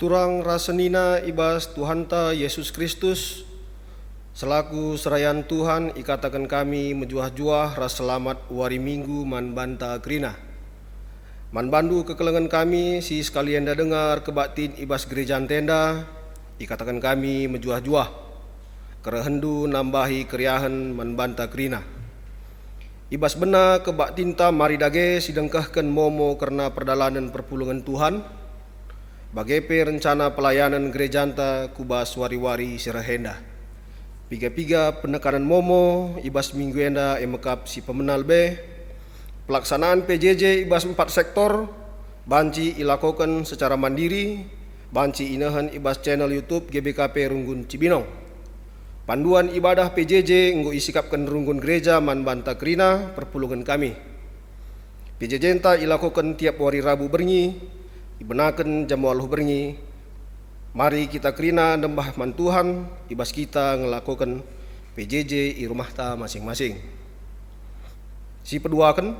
turang rasenina ibas Tuhanta Yesus Kristus, selaku serayan Tuhan ikatakan kami menjuah-juah ras selamat wari minggu man banta kerina. Man bandu kekelengan kami si sekalian dah dengar kebaktin ibas gereja tenda, ikatakan kami menjuah-juah kerehendu nambahi keriahan man banta kerina. Ibas bena kebaktinta mari dage sidengkahkan momo karena perdalanan perpulungan Tuhan, bagepe rencana pelayanan gerejanta kubas wari-wari sirahenda. Piga-piga penekanan momo ibas minggu enda emekap si pemenal be. Pelaksanaan PJJ ibas 4 sektor banci ilakokan secara mandiri, banci inahan ibas channel YouTube GBKP Runggun Cibinong. Panduan ibadah PJJ nggo isikapkan runggun gereja man banta kerina perpulungan kami. PJJ enta ilakokan tiap wari Rabu bernyi, ibenakan jam 8 bernyi. Mari kita kerina nembah man Tuhan, ibas kita ngelakukan PJJ i rumah ta masing-masing. Si peduakan,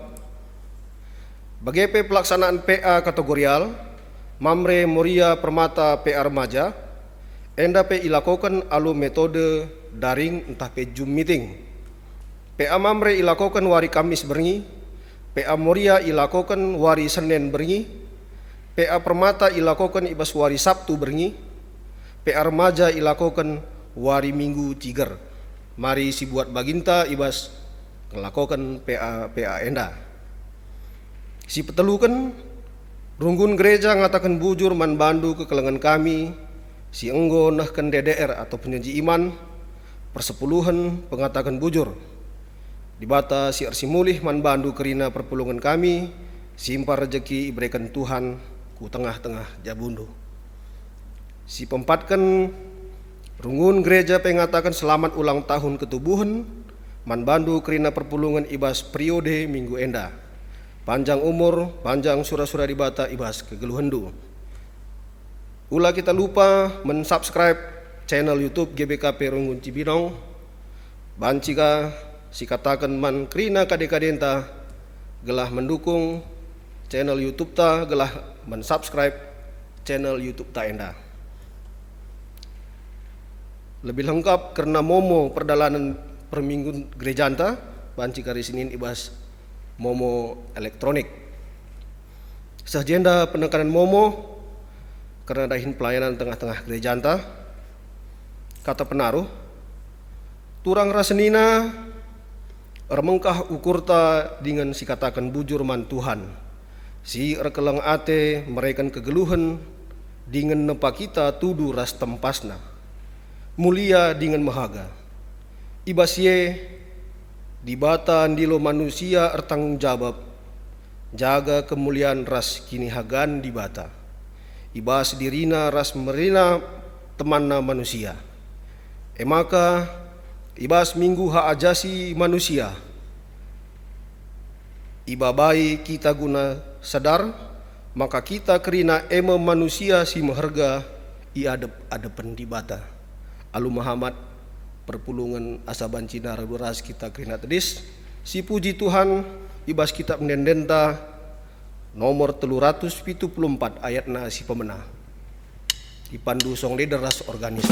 bagepe pelaksanaan PA kategorial, Mamre Moria Permata PA Remaja, enda pe ilakokan alu metode daring entah pe Zoom meeting. PA Mamre ilakokan wari Kamis bernyi, PA Moria ilakokan wari Senin bernyi, PA Permata ilakokan ibas wari Sabtu bernyi, PA Remaja ilakokan wari Minggu Ciger. Mari si buat baginta ibas ngelakokan PA enda. Si petelukan runggun gereja ngatakan bujur man bandu kekelengan kami, si enggo nahkan DDR atau penyaji iman, persepuluhan pengatakan bujur. Dibata si arsi mulih man bandu kerina perpulungan kami, simpar rezeki iberikan Tuhan ku tengah-tengah jabundu. Si pempatkan runggun gereja pengatakan selamat ulang tahun ketubuhan, man bandu kerina perpulungan ibas periode minggu enda. Panjang umur, panjang sura-sura dibata ibas kegeluhendu. Ulah kita lupa mensubscribe channel YouTube GBKP Runggun Cibinong. Bancika si katakan man kerina kade-kadenta gelah mendukung channel YouTube ta, gelah mensubscribe channel YouTube ta enda. Lebih lengkap karena momo perdalanan perminggu gerejanta, banci kari Senin ibas momo elektronik. Sejenda penekanan momo karena dahin pelayanan tengah-tengah gerejanta. Kata penaruh, turang rasenina remengkah ukurta dengan si katakan bujur man Tuhan. Si rekelang ate mereka kegeluhan dengan nepa kita tudu ras tempasna. Mulia dengan mahaga. Ibasye dibata ndilo manusia ertanggung jawab jaga kemuliaan ras kini hagan dibata. Ibas dirina ras merina temanna manusia. Emaka ibas minggu ha ajasi manusia. Ibabai kita guna sadar maka kita kerina ema manusia si maharga i adep-adepen dibata. Alu Muhammad perpulungan asaban Cina raduras kita kerina tedis si puji Tuhan ibas kitab mendendenta nomor 374 ayatna si pemenah dipandu song leader ras organis.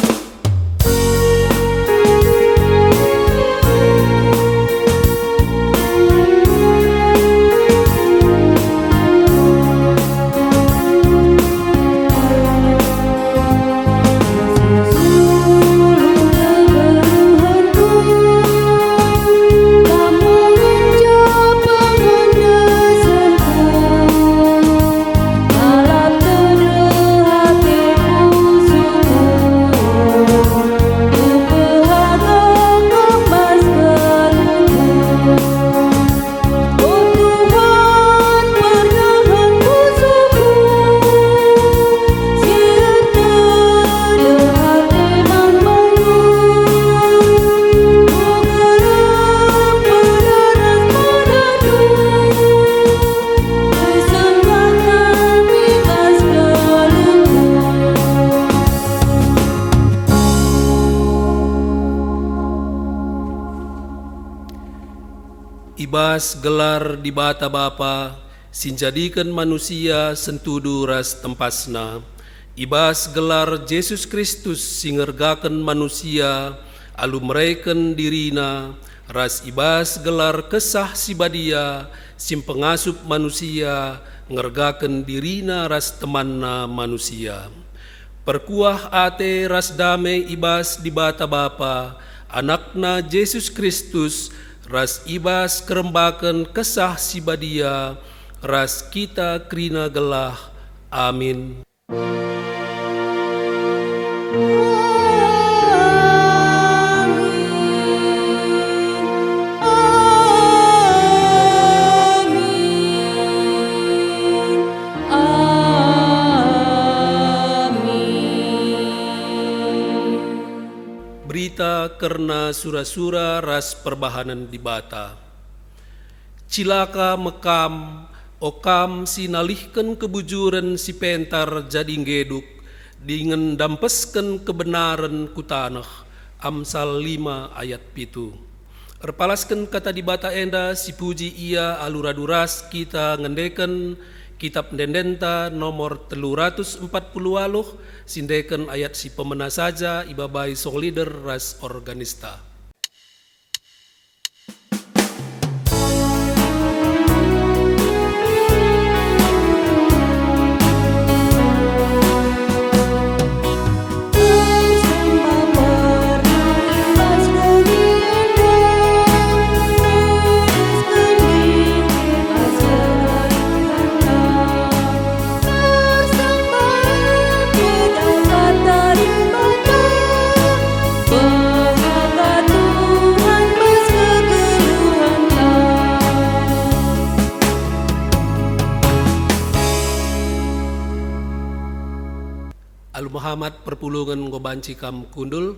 Ibas gelar di bata bapa sinjadikan manusia sentudu ras tempasna Ibas gelar Yesus Kristus singergaken manusia, alu mereken dirina, ras ibas gelar kesah sibadia, sim pengasup manusia, ngergaken dirina ras temanna manusia. Perkuah ate ras damai ibas di bata Bapa, anakna Yesus Kristus, ras ibas kerembaken kesah sibadia, ras kita krina gelah. Amin. Berita karena sura-sura ras perbahanan di bata. Cilaka mekam, okam sinalihkan kebujuran si pentar jadi ngeduk, dengan dampeskan kebenaran ku tanah. Amsal 5 ayat 7. Erpalaskan kata di bata enda si puji ia aluraduras kita ngendeken kitab Dendenta nomor 340 sindeken ayat si pemena saja ibabai song leader ras organista. Alu Muhammad perpulungan ngobanci kam kundul,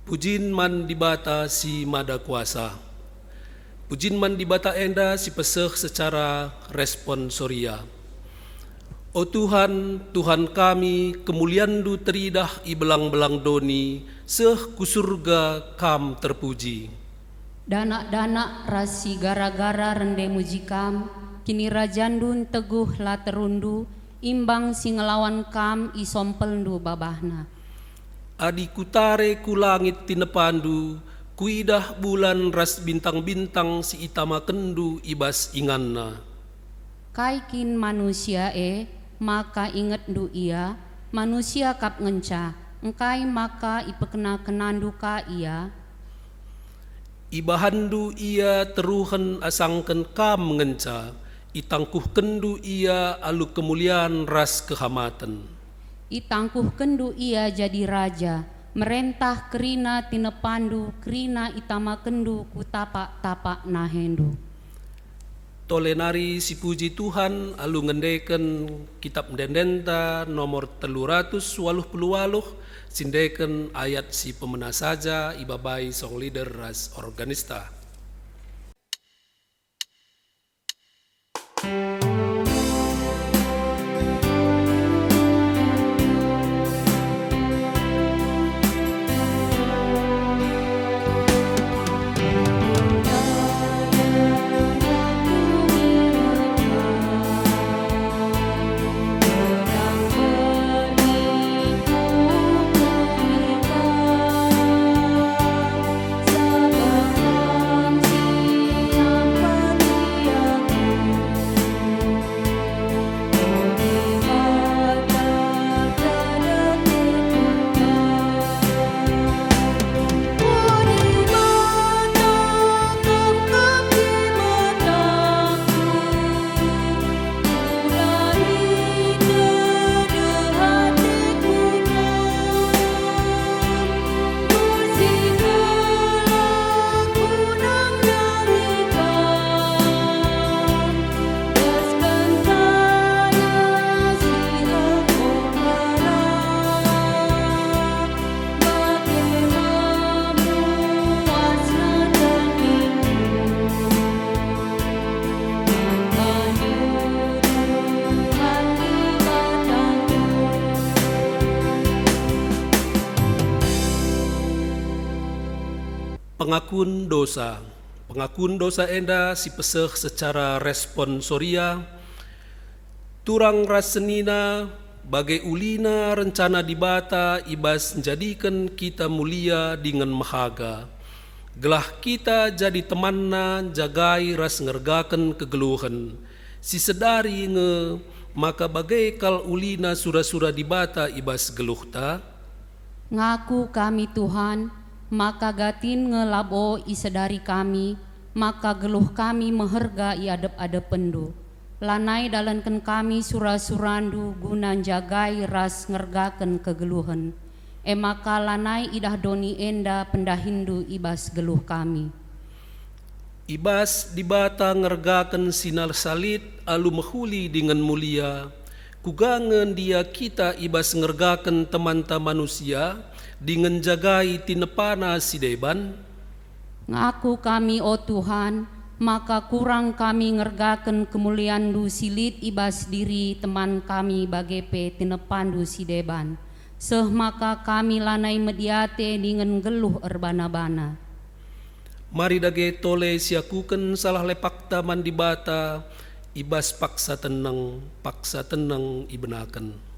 pujin man dibata si mada kuasa, pujin man dibata enda si peseh secara responsoria. O Tuhan, Tuhan kami, kemulian-Du teridah i belang-belang doni, seh ku surga kam terpuji. Danak-danak rasi gara-gara rende mujikam, kini rajandun teguh la terundu, imbang si ngelawan kam isompelndu babahna. Adi kutare ku langit tinepandu, kuidah bulan ras bintang-bintang si itama kendu ibas inganna. Kaikin manusia maka inget du ia, manusia kap ngenca, engkai maka ipekena kenandu ka ia. Ibahandu ia teruhan asangken kam ngenca, itangkuh kendu ia alu kemuliaan ras kehamatan. Itangkuh kendu ia jadi raja, merentah kerina tinepandu, kerina itama kendu ku tapak-tapak nahendu. Tolenari si puji Tuhan alu ngendeken kitab Dendenta nomor 380 sindeken ayat si pemena saja ibabai song leader ras organista. Pengakuan dosa. Pengakuan dosa enda si peseh secara responsoria, turang rasenina bagai ulina rencana di bata ibas jadikan kita mulia dengan mahaga. Gelah kita jadi temanna jagai ras ngergakan kegeluhan. Si sedari nge maka bagai kal ulina sura-sura di bata ibas geluhta. Ngaku kami Tuhan, maka gatin ngelabo isedari kami, maka geluh kami meherga iadep-adep pendu. Lanai dalankan kami sura-surandu gunan jagai ras ngergaken kegeluhan. Maka lanai idah doni enda pendahindu ibas geluh kami. Ibas di bata ngergaken sinar salit alu mehuli dengan mulia. Kugangen dia kita ibas ngergaken teman-teman manusia dengan jagai tinepana si deban. Ngaku kami o Tuhan, maka kurang kami ngergaken kemuliaan du silit ibas diri teman kami bagepe tinepandu si deban. Seh maka kami lanai mediate dengan geluh erbana-bana. Mari dage tole siakuken salah lepak taman di bata ibas paksa tenang ibenaken.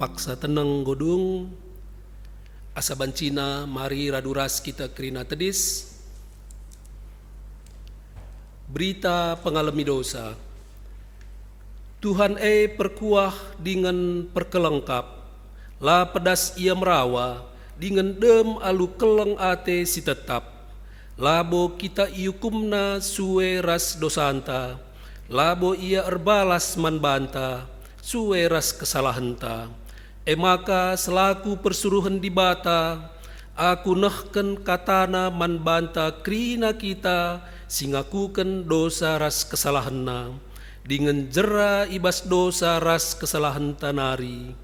Paksa tenang godung asa bancina mari raduras kita kerina tedis. Berita pengalami dosa. Tuhan perkuah dengan perkelengkap, la pedas ia merawa dengan dem alu keleng ate si tetap. Labo kita iukumna suwe ras dosanta, labo ia erbalas man banta suwe ras kesalahanta. Maka selaku persuruhan di bata, aku nehken katana man banta krina kita singakuken dosa ras kesalahanna, dengan jera ibas dosa ras kesalahan tanari.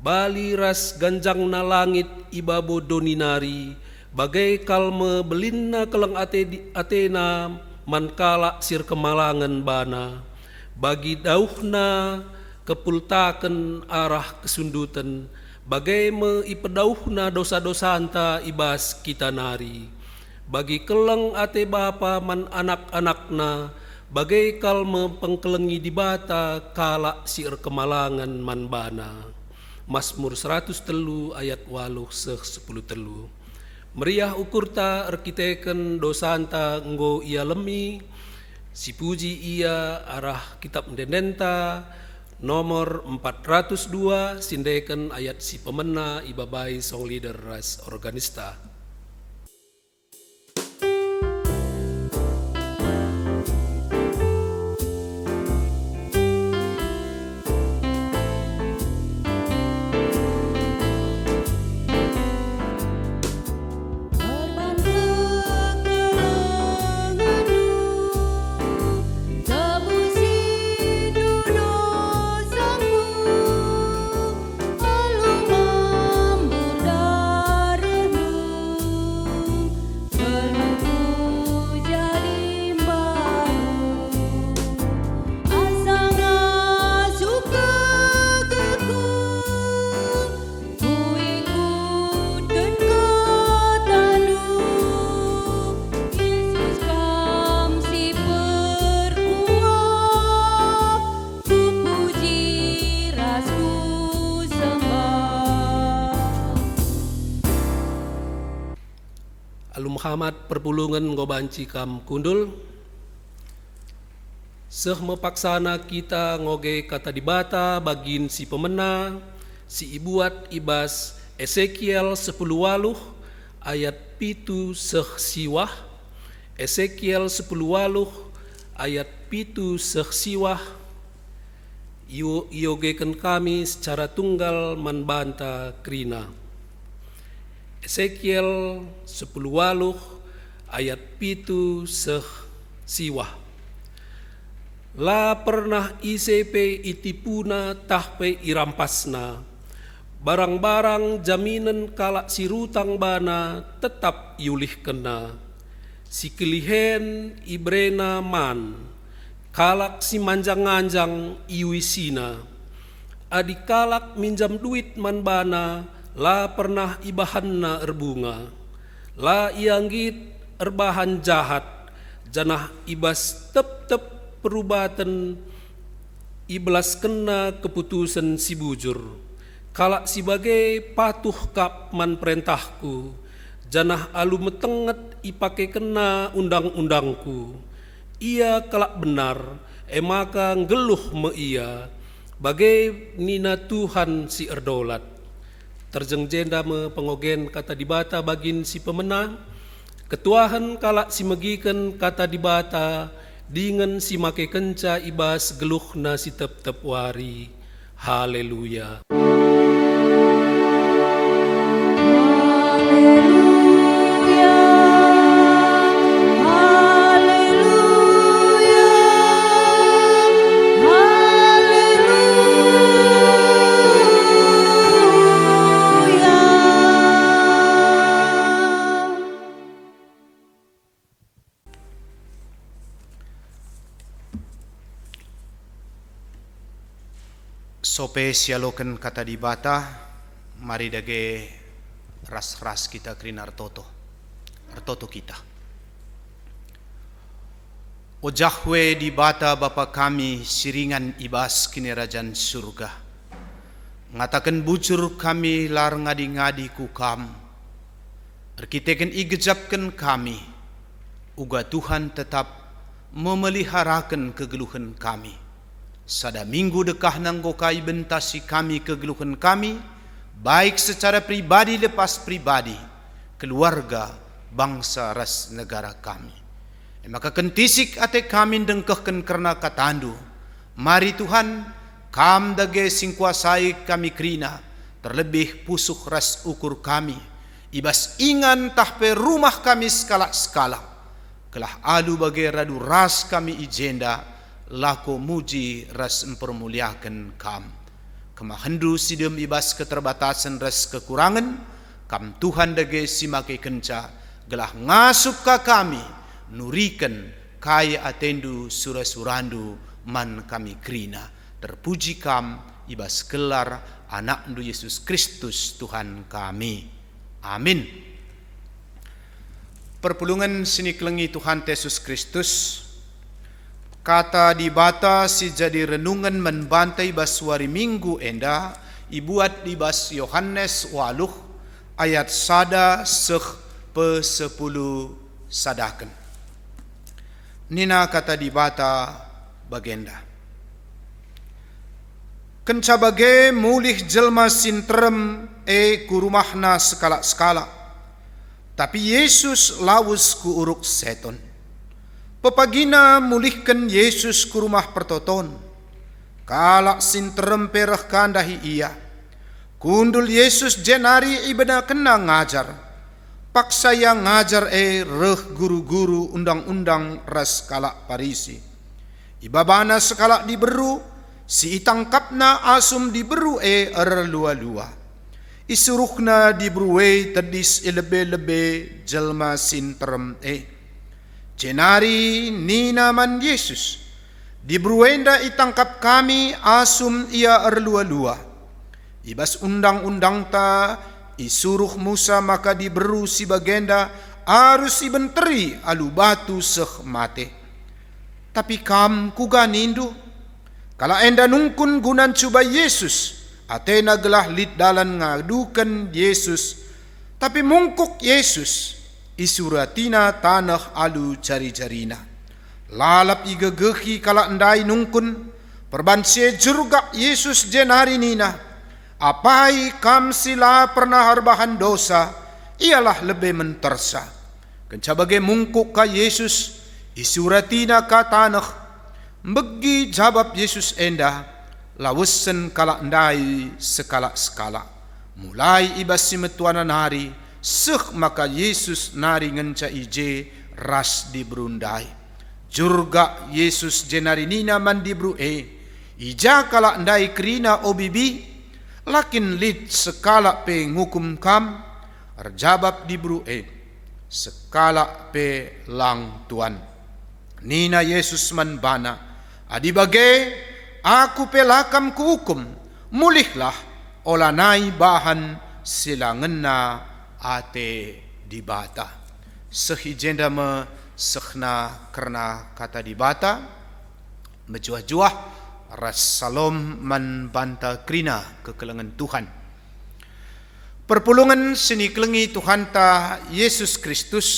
Bali ras ganjangna langit ibabo doninari, bagai kalme belinna keleng atena man kala sir kemalangan bana. Bagi dauhna kepultaken arah kesundutan, bagai me ipedauhna dosa-dosanta ibas kita nari. Bagi keleng ate bapa man anak-anakna, bagai kalme pengkelengi di bata kala sir kemalangan man bana. Mazmur 103 ayat 8-10 telu. Meriah ukurta erkiteken dosanta nggo ia lemi, si puji ia arah kitab mendendenta nomor 402 sindeken ayat si pemena ibabai song leader ras organista. Muhammad perpulungan ngobanci kam kundul. Seh mepaksana kita ngoge kata dibata bagin si pemena, si ibuat ibas Ezekiel 10 waluh ayat pitu seh siwah. Ezekiel 10 waluh ayat pitu seh siwah. Iogeken kami secara tunggal manbanta krina. Ezekiel 10 waluh ayat pitu seh siwah. La pernah isepe itipuna tahpe irampasna, barang-barang jaminan kalak sirutang bana tetap yulih kena. Si kelihen ibrena man, kalak si manjang-anjang iwisina. Adik kalak minjam duit man bana, la pernah ibahanna erbunga. La ianggit erbahan jahat, janah ibas tep-tep perubatan iblas kena keputusan si bujur. Kalak sebagai patuh kap man perintahku, janah alu metenget ipake kena undang-undangku. Ia kalak benar, maka ngeluh me ia, bagai nina Tuhan si erdolat. Terjeng jenda me pengogen kata dibata bagin si pemenang, ketuahan kalak si megiken kata dibata, dengan si make kenca ibas geluh na si tep-tep wari. Haleluya. Sope sialoken kata dibata, mari dage ras-ras kita krin artoto kita. Ojahwe dibata Bapa kami siringan ibas kinerajan surga. Ngatakan bujur kami lar ngadi-ngadi ku kam. Arkiteken igejapkan kami, uga Tuhan tetap memeliharakan kegeluhan kami. Sada minggu dekah nanggokai bentasi kami kegeluhan kami, baik secara pribadi lepas pribadi, keluarga, bangsa ras negara kami. Maka kentisik ate kami dengkehken karena katandu. Mari Tuhan, kam dage sing kuasai kami krina, terlebih pusuh ras ukur kami, ibas ingan tahpe rumah kami skala-skala. Kelah alu bage radu ras kami ijenda, lako muji ras mempermuliakan kam. Kemahendu sidem ibas keterbatasan ras kekurangan, kam Tuhan dage simake kenca, gelah ngasup ka kami, nurikan kaya atendu surasurandu man kami krina. Terpuji kam ibas kelar anak ndu Yesus Kristus Tuhan kami. Amin. Perpulungan sini kelengi Tuhan Yesus Kristus, kata dibata si jadi renungan menbantai baswari minggu enda, ibuat di bas Yohanes 8 ayat 1 pe 10 sadaken. Nina kata dibata bagenda. Kenca bage mulih jelma sintrem kurumahna skala-skala. Tapi Yesus lawus ku uruk seton. Pepagina mulihkan Yesus ke rumah pertoton. Kalak sinterem perah kandahi ia. Kundul Yesus jenari ibena kena ngajar. Paksa yang ngajar reh guru-guru undang-undang ras kalak Parisi. Ibabana sekalak diberu, si itangkapna asum diberu erlua-lua. Isuruhna diberuwe tedis lebe-lebe jelma sinterem Jenari nina man Yesus, dibruenda itangkap kami asum ia erlua-lua. Ibas undang-undang ta isuruh Musa maka diberu si bagenda arus ibenteri alu batu seh mate. Tapi kam kuga nindu, kala enda nungkun gunan cuba Yesus, atena gelah lid dalan ngadukan Yesus, tapi mungkuk Yesus, isuratina tanah alu jari-jarina. Lalap igagehi kala endai nungkun, perbanse jurga Yesus jenari nina. Apai kam sila pernah harbahan dosa, ialah lebih mentersa. Kenca bagai mungkuk ka Yesus, isuratina ka tanah. Begi jawab Yesus enda, lawesen kala endai sekala-skala. Mulai ibas si metuanan hari, seh maka Yesus nari ngenca ije ras di berundai. jurga Yesus jenari nina mandibru ija kala ndai kerina obibi lakin lid sekala pe ngukum kam arjabab dibru sekala pe lang tuan nina Yesus man bana adi bage aku pe lakam ku hukum mulihlah olanai bahan silangena ate dibata sehijenda me sekhna karena kata dibata mejuah-juah ras salom man banta krina kekelengan Tuhan perpulungan seni kelengi Tuhan ta Yesus Kristus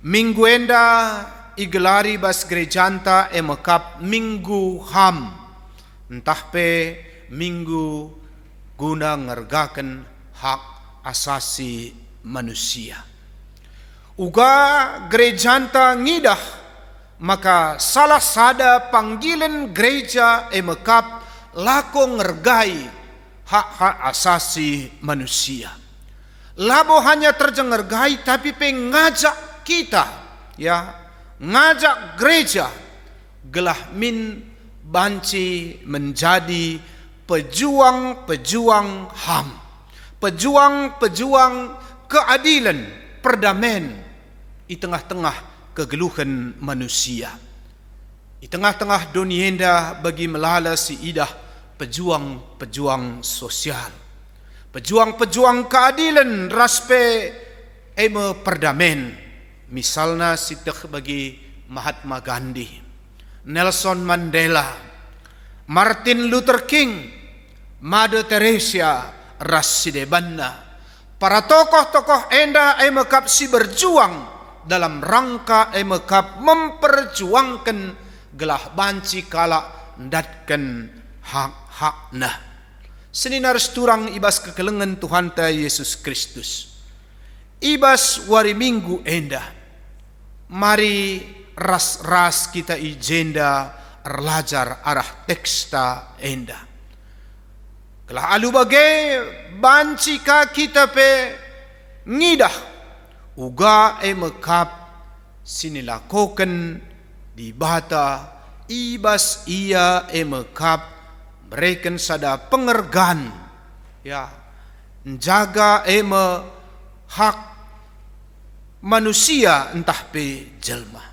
minggu enda igelari bas gerejanta emekap minggu ham entah pe minggu guna ngergakan hak asasi manusia uga gerejanta ngidah maka salah sada panggilan gereja emekap lako ngergai hak-hak asasi manusia labo hanya terjengergai tapi pengajak kita ngajak gereja gelah min banci menjadi pejuang-pejuang HAM pejuang-pejuang keadilan perdamaian di tengah-tengah kegeluhan manusia di tengah-tengah donienda bagi melala si idah pejuang-pejuang sosial pejuang-pejuang keadilan raspe perdamaian misalnya sitek bagi Mahatma Gandhi Nelson Mandela Martin Luther King Mother Teresa Rasidebanna para tokoh-tokoh enda emekap si berjuang dalam rangka emekap memperjuangkan gelah banci kala ndatkan hak-hakna seninar turang ibas kekelengan Tuhan ta Yesus Kristus ibas wari minggu enda mari ras-ras kita ijenda erlajar arah teksta enda gelah alu bagai banci ka kita pe ngidah uga emekap sinilakokan di bata ibas ia emekap mereka sada pengergan jaga hak manusia entah pe jelma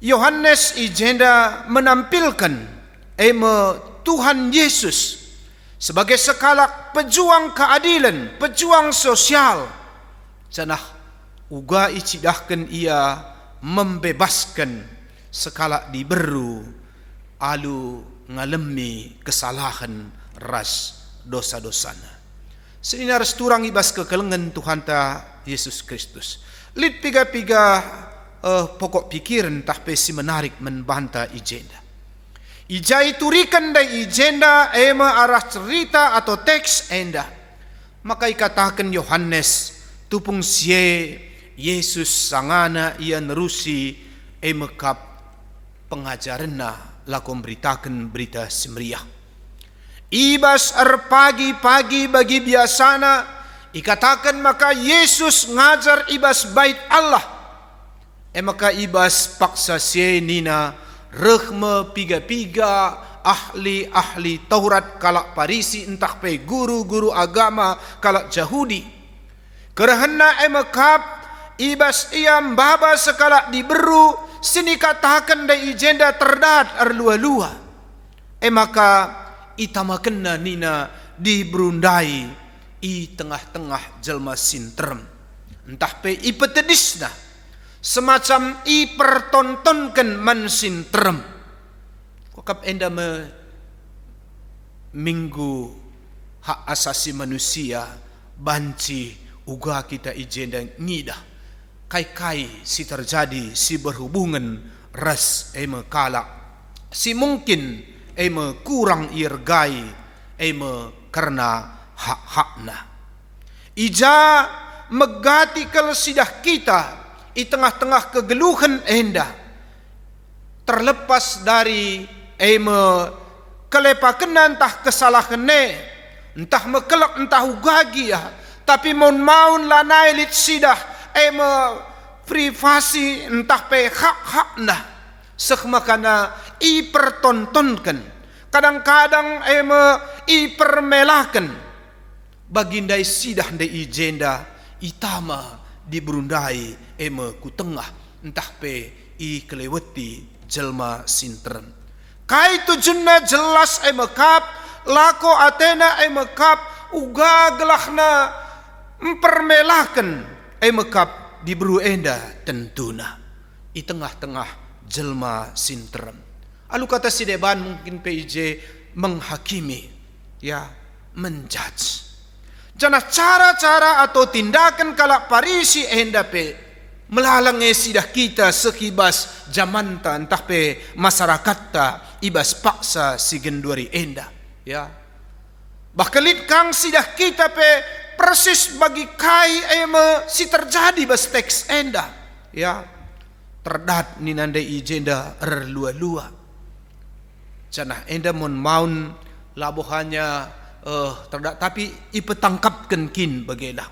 Yohanes ijenda menampilkan Tuhan Yesus sebagai sekala pejuang keadilan, pejuang sosial. Canah uga icidahkan ia membebaskan sekala diberu alu ngalemi kesalahan ras dosa-dosana. Seninar turang ibas kekelengan Tuhan ta Yesus Kristus. Lid piga-piga pokok pikiran tah pesi menarik membanta ijenda. Ijai turikan dai ijenda ema arah cerita atau teks enda. Maka ikatakan Yohanes tupung sie Yesus sangana ia nerusi emekap pengajaranna lakom beritakan berita semeriah. Ibas pagi-pagi bagi biasana ikatakan maka Yesus ngajar ibas bait Allah. Maka ibas paksa sie nina rehme piga-piga ahli-ahli Taurat kalak Parisi entah pe guru-guru agama kalak Yahudi. Kerana emakap ibas iam baba sekalak diberu sini katakan dai ijenda terdat arlua-lua. Maka itamakenna nina diberundai i tengah-tengah jelma sinterem. Entah pe ipetedisna semacam i pertontonkan man sinterem. Kokap enda minggu hak asasi manusia banci uga kita ijenda ngidah kai-kai si terjadi si berhubungan ras kalak si mungkin kurang irgai karena hak-hakna. Ija megati kelesidah kita di tengah-tengah kegeluhan enda terlepas dari kelepakenan entah kesalahan entah mekelak entah ugagia tapi maun lanai lit sidah privasi entah pe hak-hak nah sekmakana i pertontonkan kadang-kadang i permelakan bagindai sidah de ijenda itama diberundai ku tengah entah pe i kelewati jelma sintren kai tujunna jelas kap lako Athena kap uga gelahna mempermelakan kap diburu enda tentuna i tengah-tengah jelma sintren alu kata si deban mungkin PIJ menghakimi ya menjudge jana cara-cara atau tindakan kalak parisi enda pe melalangi sidah kita sekibas jamanta entah pe masyarakat ta ibas paksa si genduari enda ya bakalit kang sidah kita pe persis bagi kai si terjadi bas teks enda ya terdat ni nanda ijenda erlua-lua canah enda mon maun labohanya terdak tapi ipetangkapkan kin bagailah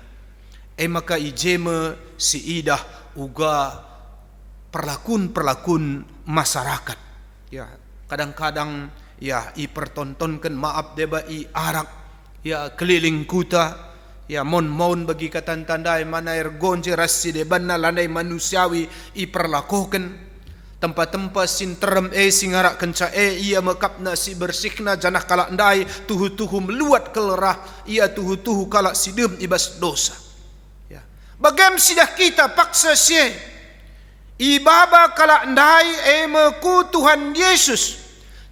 maka ijeme si idah uga perlakun masyarakat ya kadang-kadang ya i pertontonkan maaf deba i arak ya keliling kuta ya mon bagi katan tandai mana ergonje rasi deban na landai manusiawi i perlakukan tempat-tempat sinterem singarak kenca ia mekapna si bersihna janah kalak ndai tuhu-tuhu meluat kelerah ia tuhu-tuhu kalak sidem ibas dosa ya bagam sidah kita paksa sie ibaba kalak ndai ku Tuhan Yesus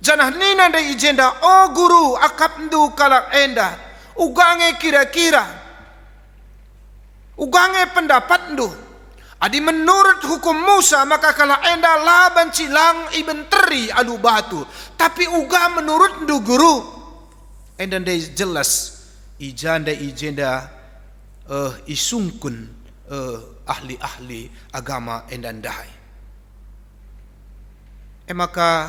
janah nina de ijenda o guru akap ndu kalak enda ugange kira-kira ugange pendapat ndu adi menurut hukum Musa maka kalak enda laban cilang iben teri alu batu tapi uga menurut ndu guru enda de jelas ijanda isungkun ahli-ahli agama endandai maka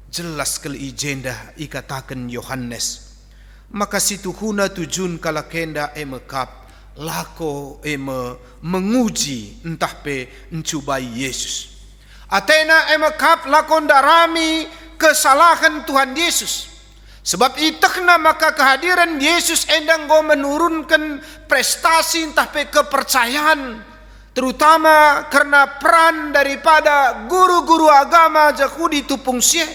jelas kel ijenda ikatakan Yohanes maka situhuna tujun kalakenda mekap lako menguji entah pe mencubai Yesus Athena mekap lakon darami kesalahan Tuhan Yesus sebab itakna maka kehadiran Yesus endang go menurunkan prestasi entah pe kepercayaan terutama karena peran daripada guru-guru agama Yahudi tupung sie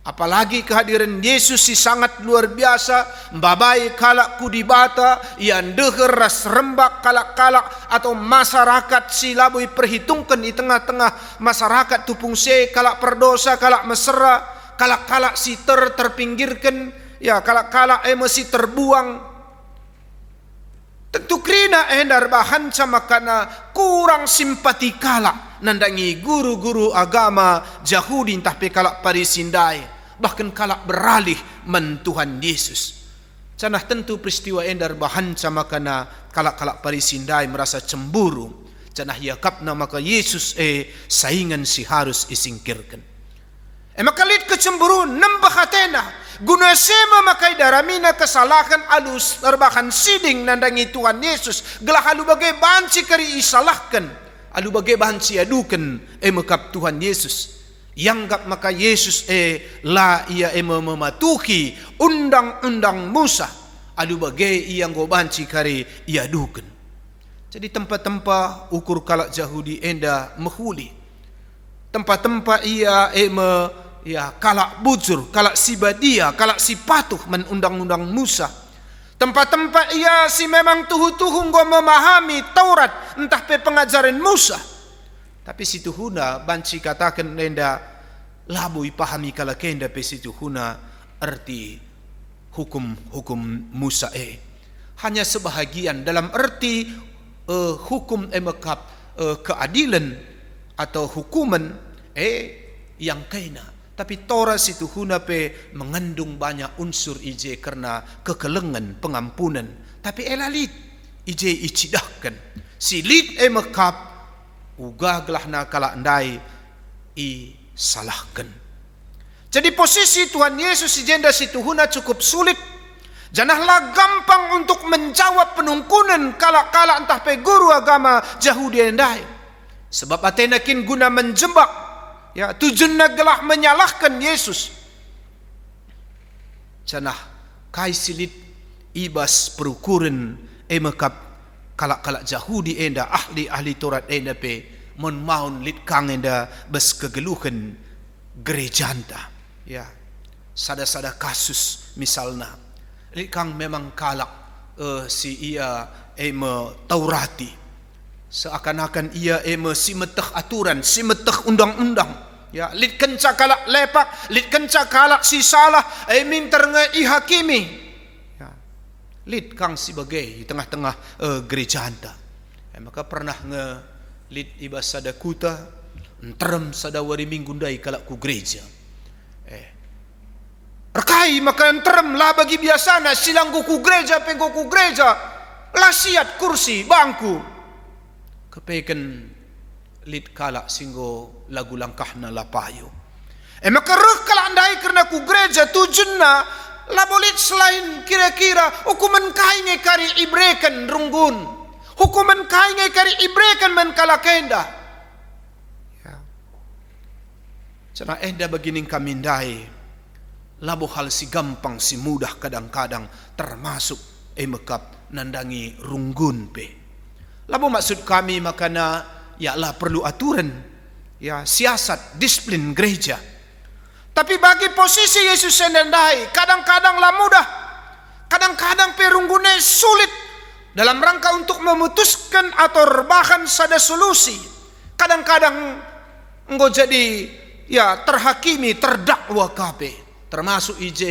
apalagi kehadiran Yesus si sangat luar biasa mbabai kalak kudibata yang deher ras rembak kalak-kalak atau masyarakat si labui perhitungkan di tengah-tengah masyarakat tupung sie kalak perdosa kalak mesra kalak-kalak si terpinggirkan ya kalak-kalak emosi terbuang tentu krina endar bahan sama karena kurang simpati kalak nandangi guru-guru agama Yahudi entah pe kalak parisindai bahkan kalak beralih men Tuhan Yesus canah tentu peristiwa endar bahan sama karena kalak-kalak parisindai merasa cemburu canah yakapna maka Yesus saingan si harus isingkirkan maka lid kecemburuan nembah Athena guna sema makai daramina kesalahan alus terbahan siding nandangi Tuhan Yesus gelah alu bagai banci kari isalahkan alu bagai banci adukan mekap Tuhan Yesus yang gap maka Yesus la ia mematuhi undang-undang Musa alu bagai yang go banci kari ia adukan jadi tempat-tempat ukur kalak Yahudi enda mehuli tempat-tempat ia ya kalak bujur, kalak sibadia, kalak si patuh men undang-undang Musa. Tempat-tempat ia si memang tuhu-tuhu go memahami Taurat entah pe pengajaran Musa. Tapi si tuhuna banci katakan nenda labui pahami kalak kenda pe si tuhuna arti hukum Musa hanya sebahagian dalam arti hukum mekap keadilan atau hukuman yang kaina tapi Torah situ huna pe mengandung banyak unsur ije karena kekelengan pengampunan tapi elalit ije icidahkan silit mekap uga gelahna kala ndai i salahkan jadi posisi Tuhan Yesus ijenda situ huna cukup sulit janahlah gampang untuk menjawab penungkunan kala-kala entah pe guru agama Yahudi endai Sebab atenakin guna menjebak, ya, tujuannya gelah menyalahkan Yesus. Canah kai silit ibas perukuran emakap kalak-kalak Yahudi enda ahli Taurat enda pe mon maun lit kang enda bes kegeluhan gereja anda. Ya, sada kasus misalnya lit kang memang kalak si ia Taurati, seakan-akan ia si meteh aturan, si meteh undang-undang. Ya, lit kenca kalak lepak, lit kenca kalak si salah, minter nge ihakimi. Ya, lit kang sebagai di tengah-tengah gereja anda. Maka pernah nge lit ibas sada kuta, terem sada wari minggundai kalak ku gereja. Rekai maka terem lah bagi biasana silang ku gereja, penggo ku gereja, lasiat kursi, bangku. Kepeken lit kalak singgo lagu langkah na lapayo. Maka rek kalak andai karena ku gereja tujuanna labolit selain kira-kira hukuman kai kari ibreken runggun, hukuman kai kari ibreken men kalakenda. Ya. Cana enda begining kamindai labo hal si gampang si mudah kadang-kadang termasuk mekap nandangi runggun pe. Labo maksud kami makana yalah perlu aturan, ya, siasat, disiplin gereja. Tapi bagi posisi Yesus sendiri kadang-kadang lah mudah, kadang-kadang perunggune sulit dalam rangka untuk memutuskan atau bahkan sada solusi. Kadang-kadang engkau jadi ya terhakimi, terdakwa kape, termasuk IJ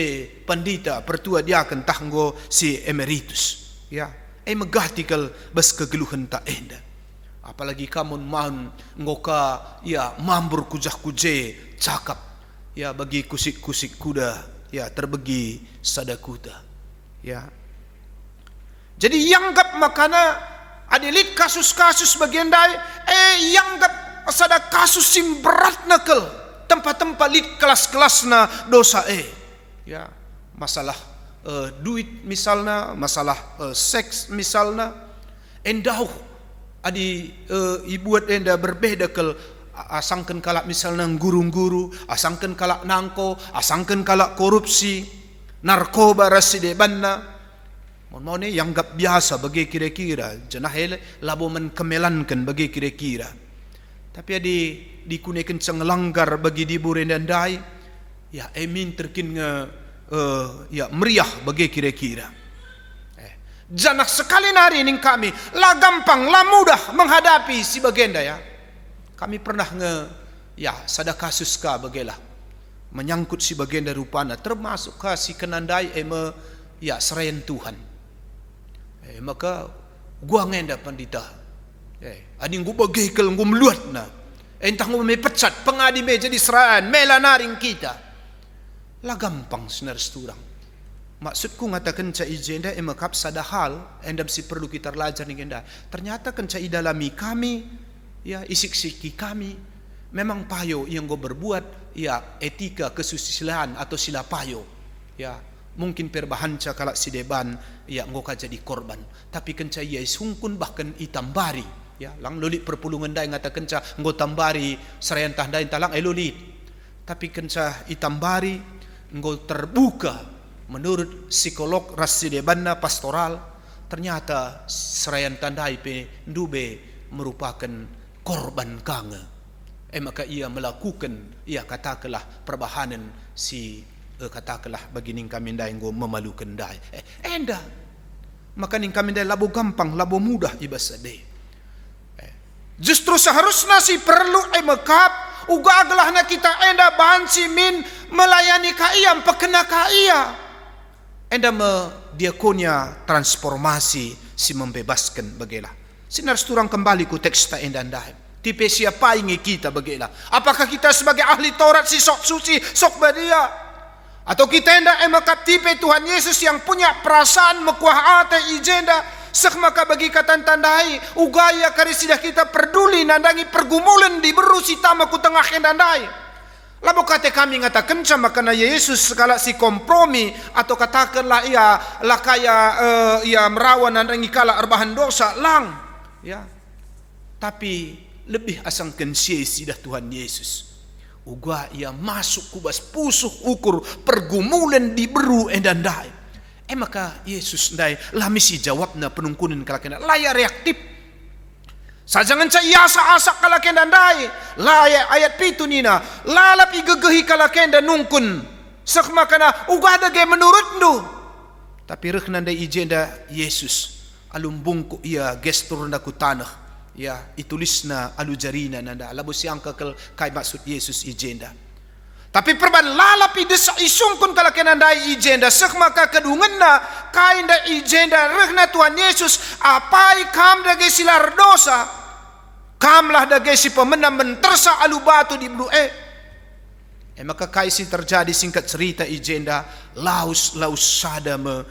pandita pertua dia akan tanggo si emeritus. Ya, megatikal bes kegeluhan tak enda. Apalagi kamu man ngoka ya mambur kujah kuje cakap, ya, bagi kusik-kusik kuda, ya, terbegi sada kuda. Ya. Jadi yanggap makana adilit kasus-kasus bagian dai yanggap sada kasus sim berat nakal tempat-tempat lit kelas-kelasna dosa ya, masalah duit misalnya, masalah seks misalnya, endauh adi ibuat enda berbeda kel asangkan kalak misalnya guru-guru, asangkan kalak nangko, asangkan kalak korupsi, narkoba rasidebanna. Mon yang gak biasa bagi kira-kira, jenah labo menkemelankan bagi kira-kira. Tapi adi dikune kencang langgar bagi diburen dan dai, ya emin terkin ya meriah bagi kira-kira. Janah sekali nari ning kami lah gampang lah mudah menghadapi si bagenda, ya. Kami pernah ya sada kasus ka bagelah menyangkut si bagenda rupana termasuk ka si kenandai ya serayan Tuhan. Maka gua ngenda pandita. Adi gua bagaikel gua meluat na. Entah gua mepecat pengadi meja di seraan melanaring kita. Lah gampang senar seturang. Maksudku ngatakan cai jenda emakap sada hal endam si perlu kita belajar nih enda. Ternyata kan cai dalami kami, ya, isik-siki kami memang payo yang gue berbuat, ya, etika kesusilaan atau sila payo, ya, mungkin perbahanca kalak si deban, ya, ngoka jadi korban. Tapi kan cai sungkun bahkan itambari, ya, lang lolit perpulungan dai ngatakan ca ngo tambari serayan tahdai talang lolit. Tapi kan ca itambari ngo terbuka. Menurut psikolog rasidebanna pastoral, ternyata serayan tandai pe ndube merupakan korban kange. Maka ia melakukan, ia katakanlah perbahanan si katakanlah bagi ning kami ndai ngo memalukan dai. Enda. Maka ning kami ndai labo gampang, labo mudah ibasade. Justru seharusnya si perlu mekap uga aglahna kita enda bahan simin melayani kaiyam pekena kaiya. Enda diakonia transformasi si membebaskan bagelah. Sinar turang kembali ku teks ta enda ndai. Tipe siapa ingi kita bagelah. Apakah kita sebagai ahli Taurat si sok suci sok badia, atau kita enda emakap tipe Tuhan Yesus yang punya perasaan mekuah ate ijenda sek maka bagi katan tandai ugaya karisidah kita peduli nandangi pergumulan di berusi tama ku tengah endandai. Labo kata kami ngatakan sama karena Yesus sekala si kompromi atau katakanlah ia lah kaya ia merawan dan ngikala erbahan dosa lang, ya. Tapi lebih asangkan siesi dah Tuhan Yesus. Uga ia masuk kubas pusuh ukur pergumulan di beru endandai. Maka Yesus ndai lah misi jawabna penungkunan kalakena laya reaktif. Sajangan ca iasa asak kalakena ndai laya ayat pitu nina lalap igegehi kalakena nungkun sekmakana uga dage menurut ndu. Tapi rek nanda ijenda Yesus alum bungku ia gestur naku tanah. Ya, itulisna alu jarina nanda labu siangka kai maksud Yesus ijenda. Tapi perban lalapi desa isungkun kala kenandai ijenda sek maka kedungenna kainda ijenda rehna Tuhan Yesus apai kam dage silar dosa kamlah dage si pemenang mentersa alu batu di blue. Maka kaisi terjadi singkat cerita ijenda laus sada me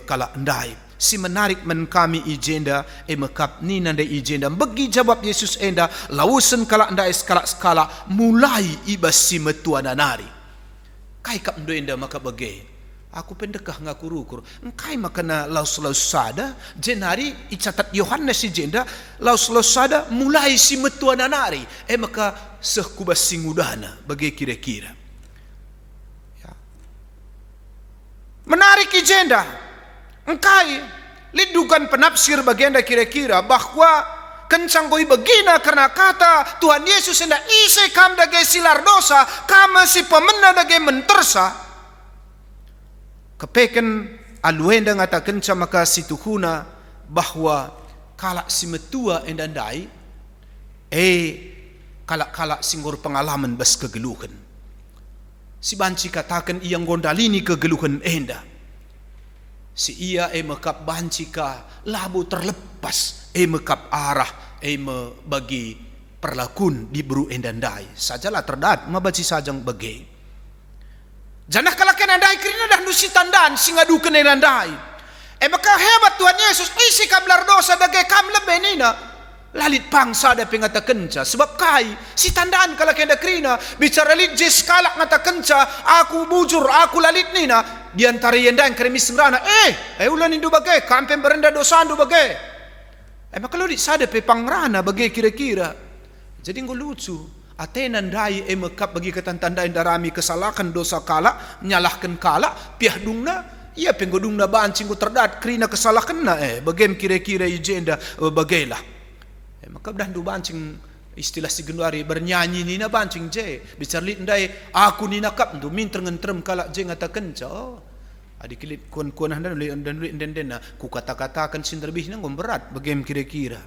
kala ndai si menarik men kami ijenda mekap ni nanda ijenda bagi jawab Yesus enda lausen kala ndai skala mulai ibas si metua nanari kai kap ndo enda maka bagi aku pendekah ngaku rukur engkai makana laus sada jenari icatat Yohanes ijenda laus sada mulai si metua nanari maka sekubas singudana bagi kira-kira ya. Menarik ijenda engkai lidukan penafsir bagianda kira-kira bahwa kencang goi begina karena kata Tuhan Yesus hendak ise kam dage silar dosa kama si pemena dage mentersa kepeken aluenda ngata kencang maka situhuna bahwa kalak si metua endandai kalak singgur pengalaman bas kegeluhan si banci katakan iyang gondalini kegeluhan enda si ia mekap bancika labu terlepas mekap arah bagi perlakun di beru endandai sajalah terdat mabaci sajang bagi janah kalaken andai kerina dah nusi tandan singa duken endandai maka hebat Tuhan Yesus isi kablar dosa dage kam lebenina lalit pangsa da pengata kenca sebab kai si tandaan kalaken da kerina bicara lit jes kalak ngata kenca aku bujur aku lalit nina di antara yendang kremis ngrana ulan indu bagai kampen berenda dosa indu bagai maka lu di sada pe pangrana bagai kira-kira jadi nggo lucu atenan dai mekap bagi ketantandain darami kesalahan dosa kala nyalahkan kala piahdungna ia penggodungna bancing ku terdat krina kesalahanna bagem kira-kira ijenda bagailah maka dah du bancing istilah si genduari bernyanyi nina bancing je bicara lit ndai aku nina kap ndu minter ngentrem kalak je ngata kenca adik kilit kuan dan ku kata-katakan sin terbihna ngom berat bagem kira-kira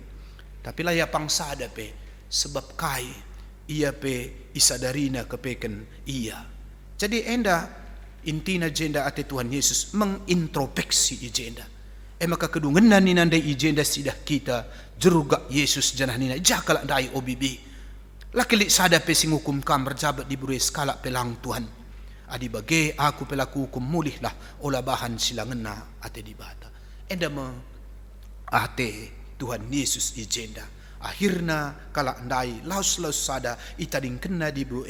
tapi lah ya pangsa ada pe sebab kai ia pe isadarina kepeken iya jadi enda intina jenda ate Tuhan Yesus mengintrospeksi ijenda maka kedungenan ni nandai ijenda sidah kita jeruga Yesus janah nina jakala dai obibi lakili sada pe sing hukum kam berjabat di buru skala pelang Tuhan adi bage aku pelaku hukum mulihlah olah bahan silangena ate di bata enda me ate Tuhan Yesus ijenda akhirna kala ndai laus sada itading kena di buru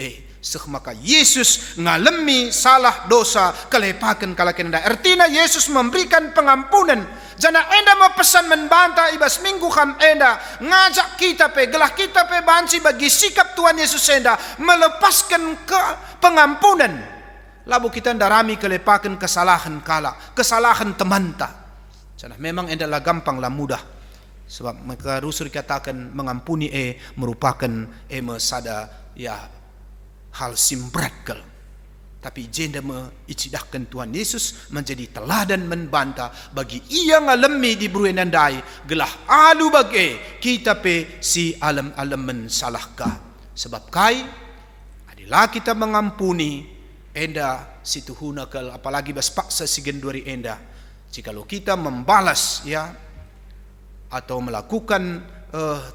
maka Yesus ngalemi salah dosa kelepakan kala kena artinya Yesus memberikan pengampunan jana enda mau pesan membantah ibas minggu kam enda ngajak kita pe gelah kita pe banci bagi sikap Tuhan Yesus enda melepaskan ke pengampunan labu kita ndarami kelepakan kesalahan kala kesalahan temanta jana memang enda lah gampang lah mudah sebab mereka rusul katakan mengampuni merupakan sada ya hal simbrakel tapi jenda mengicidahkan Tuhan Yesus menjadi teladan membantah bagi ia ngalemi di bruenandai gelah alu bage kita pe si alam mensalahka sebab kai adalah kita mengampuni enda situhuna kal apalagi bas paksa si genduri enda jikalau kita membalas ya atau melakukan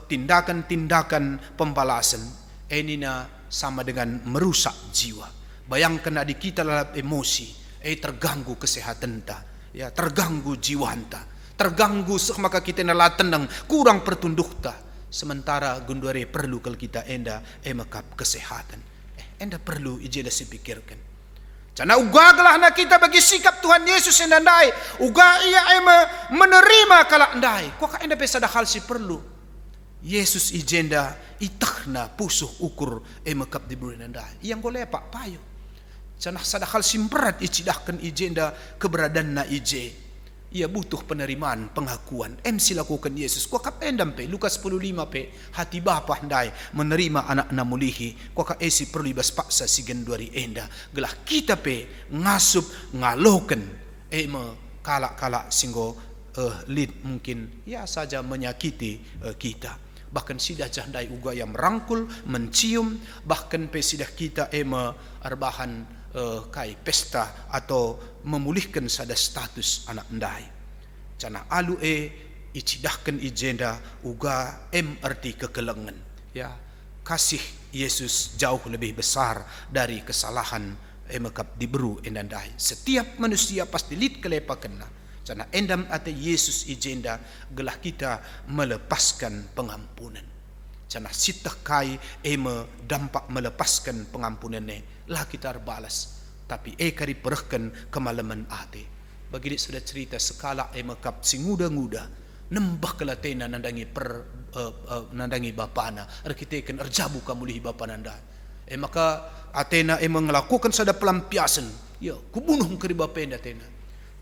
tindakan-tindakan pembalasan enina sama dengan merusak jiwa. Bayangkan adik kita dalam emosi terganggu kesehatan ta ya terganggu jiwa ta terganggu maka kita nala tenang kurang pertunduk ta sementara gunduare perlu kalau kita enda makap kesehatan enda perlu ijeda dipikirkan. Karena ugaglah na kita bagi sikap Tuhan Yesus yang ndai, uga ia menerima kalak ndai. Kok enda pesa dah hal si perlu. Yesus ijenda itakna pusuh ukur mekap di burinanda. Yang boleh pak payo. Canah sadakal simperat icidahkan ijenda keberadaan na ije. Ia butuh penerimaan, pengakuan. Silakukan Yesus. Kuaka endam pe Lukas 10:5 pe hati bapa handai menerima anak namulihi. Kuaka esi perlu ibas paksa sigen duari enda. Gelah kita pe ngasup ngaloken kalak-kalak singgo lid mungkin ya saja menyakiti kita. Bahkan sidah jahdai uga yang merangkul, mencium, bahkan pe sidah kita arbahan kai pesta atau memulihkan sada status anak ndai. Cana alu icidahkan ijenda uga arti kekelengan. Ya, kasih Yesus jauh lebih besar dari kesalahan mekap diberu endandai. Setiap manusia pasti lid kelepa kena. Cana endam ate Yesus ijenda gelah kita melepaskan pengampunan. Cana sitah kai dampak melepaskan pengampunannya lah kita balas. Tapi kari perahkan kemalaman ate. Bagi dia sudah cerita sekala mekap si nguda-nguda nembah kelatena nandangi nandangi bapana arkiteken erjabu kamulihi bapa nanda. Maka atena melakukan sada pelampiasan. Ya, kubunuh keri bapenda atena.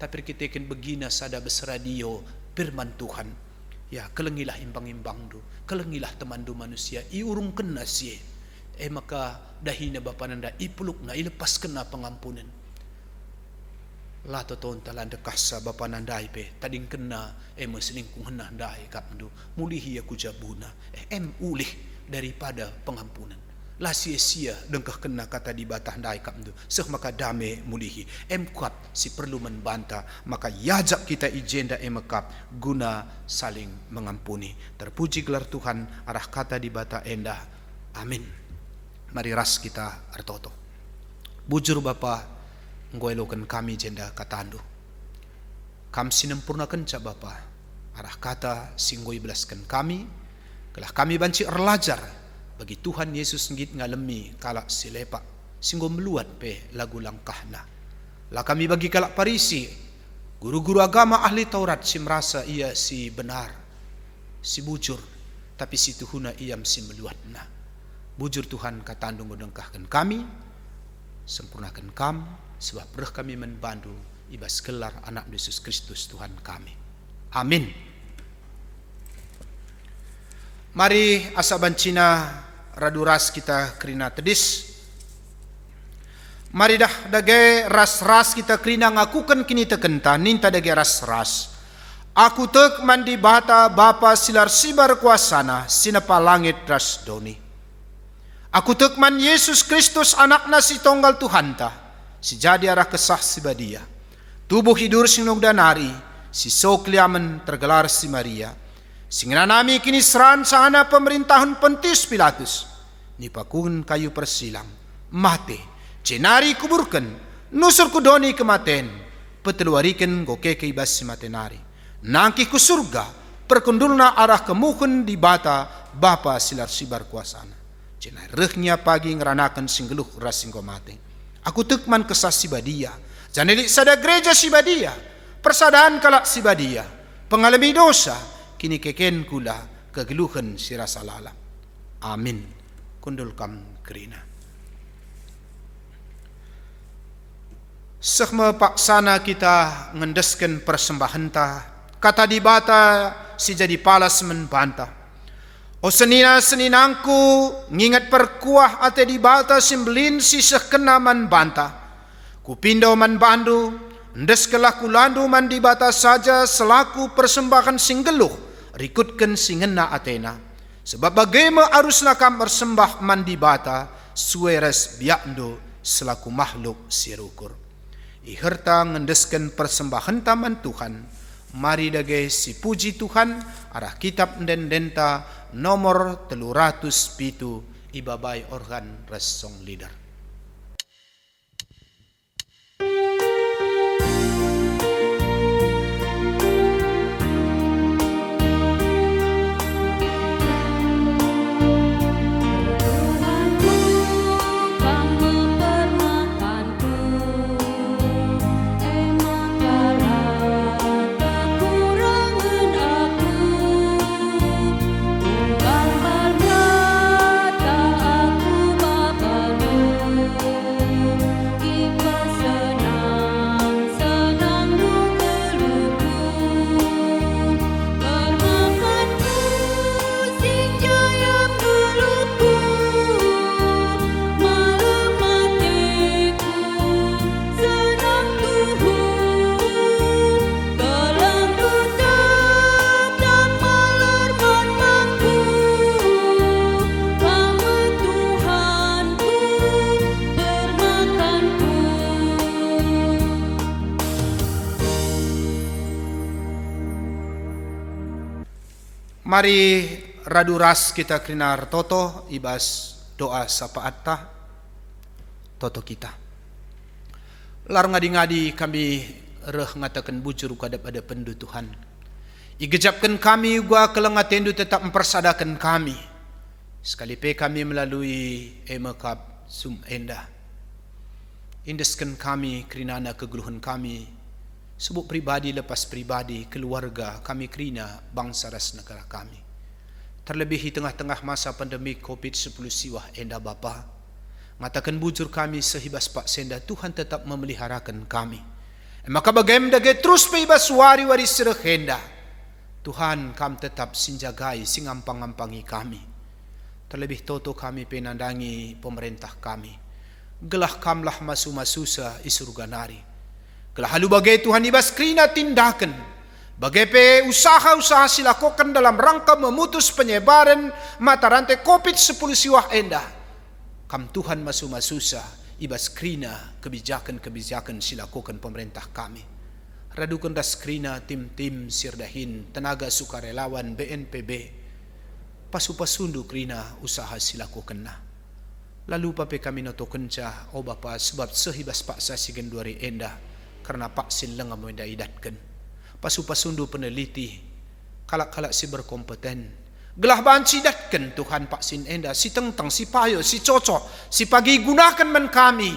Tapi arkiteken begina sada besradio firman Tuhan. Ya, kelengilah imbang-imbang du, kelengilah teman du manusia, iurung kena sie. Maka dahina bapa nanda ipuluk na ilepas kena pengampunan. Lato ton talanda kasa bapa nanda pe tading kena selingkuh henah dai kapdu mulihi aku jabuna ulih daripada pengampunan. La sia-sia dengkah kena kata di batah dai kapdu seh maka dame mulihi kuat si perlu membantah maka yajak kita ijenda kap guna saling mengampuni. Terpuji gelar Tuhan arah kata di batah endah. Amin. Mari ras kita artoto. Bujur Bapa nggoelokan kami jenda katandu. Kam sinempurnakan ca Bapa. Arah kata singgoi belaskan kami. Kelah kami banci erlajar bagi Tuhan Yesus ngit ngalemi kalak silepak. Singgo meluat pe lagu langkahna. Lah kami bagi kalak Parisi. Guru-guru agama ahli Taurat si merasa ia si benar. Si bujur. Tapi si tuhuna iam si meluatna. Bujur Tuhan katandung mendengkahkan kami, sempurnakan kami, sebab berah kami membantu ibas gelar anak Yesus Kristus Tuhan kami. Amin. Mari asaban Cina raduras kita kerina tedis. Mari dah dage ras-ras kita kerina ngakukan kini tekenta ninta dage ras-ras. Aku tek mandi bata Bapa silar sibar kuasana sinapa langit ras doni. Aku tekman Yesus Kristus anakna si tonggal Tuhanta, si jadi arah kesah si badia. Tubuh hidur sinung danari, si sokliamen tergelar si Maria. Singina nami kini seran sana pemerintahan Pontius Pilatus. Nipakun kayu persilang, mate, cenari kuburkan, nusur kudoni kematen, peteluarikan goke keibas si matenari. Nangkih ku surga, perkundulna arah kemuhun di bata Bapa silar sibar kuasana. Cenai rehnya pagi ngeranakan singgeluh ras singgo mate. Aku tekman kesah si badia. Janelik sada gereja si badia. Persadaan kalak si badia. Pengalami dosa. Kini keken kula kegeluhan si rasa lala. Amin. Kundul kam kerina. Sehma paksana kita ngendesken persembahan ta. Kata di bata si jadi palas membantah. O seninangku ngingat perkuah ate di bata simbelin si sekena man banta. Kupindo man bandu, ndes kelah kulandu man di bata saja selaku persembahan singgeluh, rikutkan singena atena. Sebab bagaimana arusna kam bersembah man di bata, sueres biakndo selaku makhluk sirukur. Iherta ngendeskan persembahan taman Tuhan. Mari dage si puji Tuhan arah kitab denta nomor 307 ibabai organ resong leader. Engkau Mari radu ras kita krinar toto ibas doa sapaatta toto kita. Lar ngadi-ngadi kami reh ngatakan bujur kadap ada pendu Tuhan. Igejapkan kami gua kelengatendu tetap mempersadakan kami. Sekali pe kami melalui emakap sum enda. Indeskan kami kerinana kegeluhan kami. Sebut pribadi lepas pribadi, keluarga kami kerina bangsa ras negara kami. Terlebih di tengah-tengah masa pandemi COVID-10 siwah enda Bapa. Ngatakan bujur kami sehibas Pak Senda, Tuhan tetap memeliharakan kami. Maka bagaimana terus peibas wari-wari serehenda. Tuhan kami tetap sinjagai, singampang-ampangi kami. Terlebih toto kami penandangi pemerintah kami. Gelah kamlah masu-masusa isurga nari. Gelah halu bagai Tuhan ibas krina tindakan. Bagai pe usaha-usaha silakukan dalam rangka memutus penyebaran mata rantai COVID-10 siwah enda. Kam Tuhan masu-masusa ibas krina kebijakan-kebijakan silakukan pemerintah kami. Radukan das krina tim-tim sirdahin tenaga sukarelawan BNPB. Pasu-pasundu krina usaha silakukan na. Lalu pape kami noto kenca o Bapa sebab sehibas paksa sigen duari enda karena paksin lenga moenda idatkan. Pasu-pasundu peneliti kalak-kalak si berkompeten gelah banci datkan Tuhan paksin enda si tengtang si payo si cocok si pagi gunakan men kami.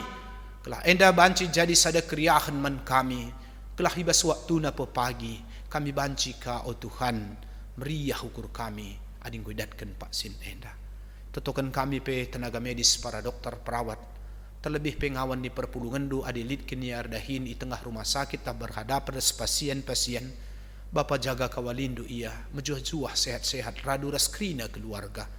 Gelah enda banci jadi sada kriahan men kami. Gelah hibas waktu na pagi kami banci ka o Tuhan meriah ukur kami ading gudatkan paksin enda. Totokan kami pe tenaga medis para dokter perawat terlebih pengawan di perpulungan do adilit kini ardahin di tengah rumah sakit tak berhadapan dengan pasien-pasien. Bapa jaga kawalindu ia mejuah-juah sehat-sehat radu raskrina keluarga.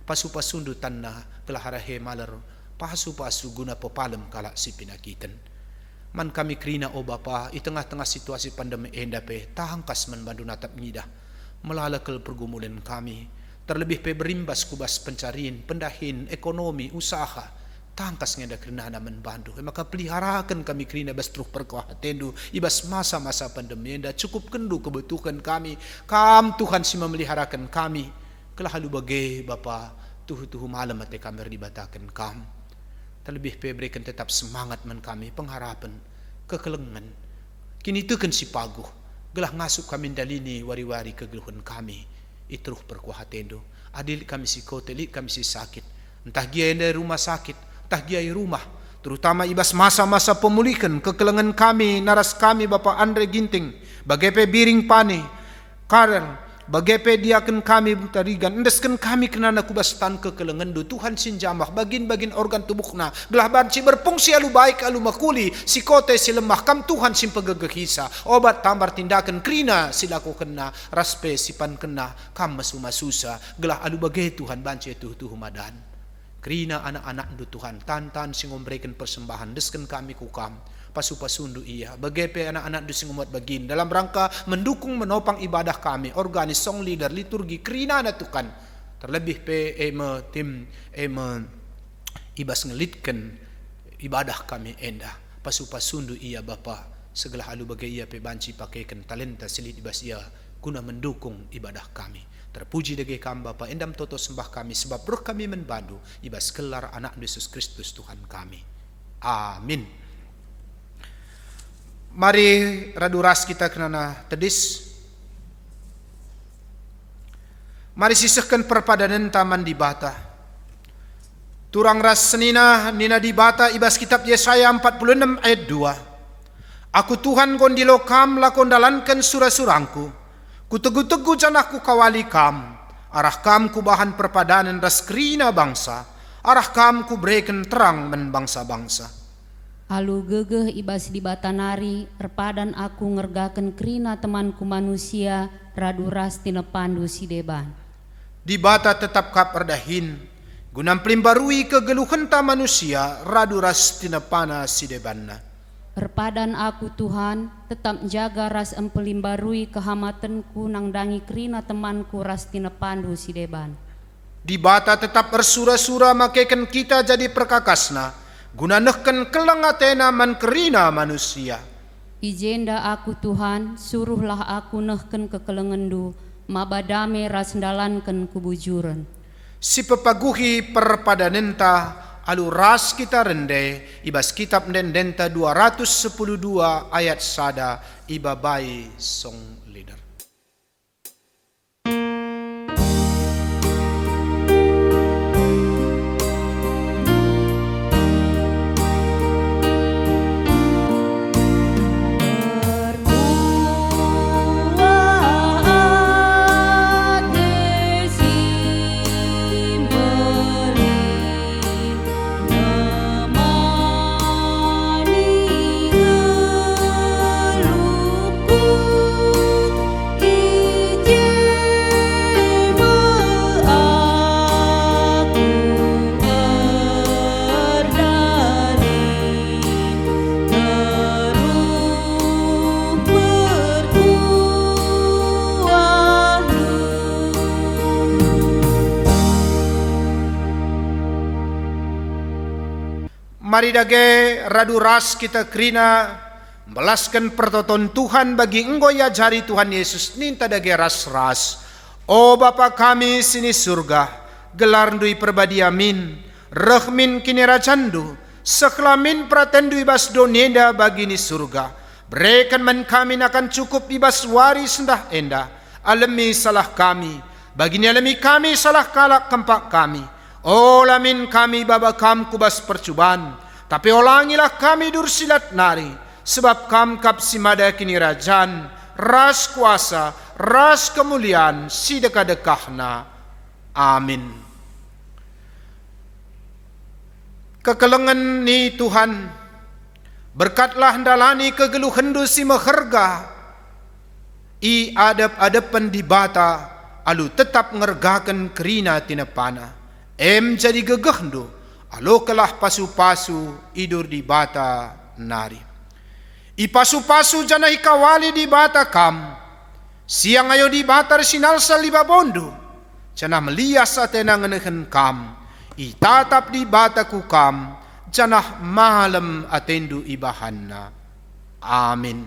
Pasu-pasundu tanna kelaharahe maler pasu-pasu guna pepalem kalak si pinakitan. Man kami krina o Bapa di tengah-tengah situasi pandemi enda pe tahangkas membantu natap ngidah melalakal pergumulan kami. Terlebih pe berimbas kubas pencarian, pendahin, ekonomi, usaha. Tangkas ngenda kerana membantu. Maka peliharakan kami kerana bas terus perkuatendu. Ibas masa-masa pandemi enda cukup kendu kebutuhan kami. Kam Tuhan si memeliharakan kami. Kelah halu bagai Bapa tuhu-tuhu malam ate kami dibatakan kam. Terlebih pe berikan tetap semangat men kami pengharapan, kekelengan. Kini tekan si paguh. Gelah ngasuk kami dalini wari-wari kegeluhan kami. Itruh perkuatendu. Adil kami si kota, lit kami si sakit. Entah gia yang dari rumah sakit, entah gia yang rumah. Terutama ibas masa-masa pemulihan kekelengan kami, naras kami Bapak Andre Ginting. Bagaimana biring pani, Karel. Bagaimana diakan kami butarigan. Endeskan kami kenana kubastan kekelengan do. Tuhan sinjamah bagin-bagin organ tubuhna. Gelah banci berfungsi alu baik alu makuli. Si kote si lemah kam Tuhan si pegegehisa. Obat tambar tindakan krina silaku kena. Raspe sipan kena kam masu-masusa. Gelah alu bagai Tuhan banci tuh madan. Krina anak-anak do Tuhan. Tan-tan si ngombrekan persembahan. Deskan kami kukam. Pasu-pasundu ia. Bagaimana anak-anak do sing umat bagin. Dalam rangka mendukung menopang ibadah kami. Organis, song leader, liturgi. Krina na Tuhan. Terlebih pe tim ibas ngelitkan ibadah kami enda. Pasu-pasundu ia Bapa. Segala halu bagai ia pe banci pakaikan talenta silit ibas ia. Guna mendukung ibadah kami. Terpuji dage kami Bapa. Endam toto sembah kami. Sebab roh kami membantu. Ibas kelar anak Yesus Kristus Tuhan kami. Amin. Mari radu ras kita kenana tedis. Mari sisihkan perpadanan taman di bata. Turang ras senina nina di bata ibas kitab Yesaya 46 ayat 2. Aku Tuhan kondilo kam lakon dalankan surah-surangku. Kutegu-tegu janahku kawali kam. Arah kam ku bahan perpadanan ras krina bangsa. Arah kam ku berikan terang men bangsa-bangsa. Halu gegeh ibas di batanari, terpadan aku ngergaken krina temanku manusia, radu ras tina pandu si deban. Di bata tetap kap erdahin, gunam pelimbarui kegeluhan ta manusia, radu ras tina pana si debanna. Terpadan aku Tuhan, tetap jaga ras empelimbarui kehamatanku nang dangi krina temanku ras tina pandu si deban. Di bata tetap bersura-sura makaikan kita jadi perkakasna. Guna nehken kelengatena man kerina manusia. Ijenda aku Tuhan, suruhlah aku nehken kekelengendu, mabadame ras ndalanken kebujuran. Si pepaguhi perpadanenta alu ras kita rende ibas kitab dendenta 212 ayat sada ibabai song leader. Mari dage radu ras kita krina melaskan pertoton Tuhan bagi engkau ya jari Tuhan Yesus ninta dage ras. O Bapa kami sini surga, gelar ndui perbadi amin, rehmin kini rajandu, seklamin pratendu ibas donenda bagi ni surga. Berikan men kami akan cukup ibas waris sendah endah, alami salah kami, bagini alami kami salah kalak kempak kami. Olamin kami baba kam kubas percubaan, tapi olangilah kami dursilat nari, sebab kam kap simada kini rajan, ras kuasa, ras kemuliaan, si dekah-dekahna. Amin. Kekelengan ni Tuhan, berkatlah ndalani kegeluh hendu si meherga, i adep-adepan di bata, alu tetap ngergakan kerina tinapana. Jadi gegehndo, alokalah pasu-pasu idur di bata nari. I pasu-pasu janah ikawali di bata kam, siang ayo di bata sinalsa liba bondo, janah melias atena ngenehen kam, i tatap di bata ku kam, janah malam atendu ibahanna. Amin.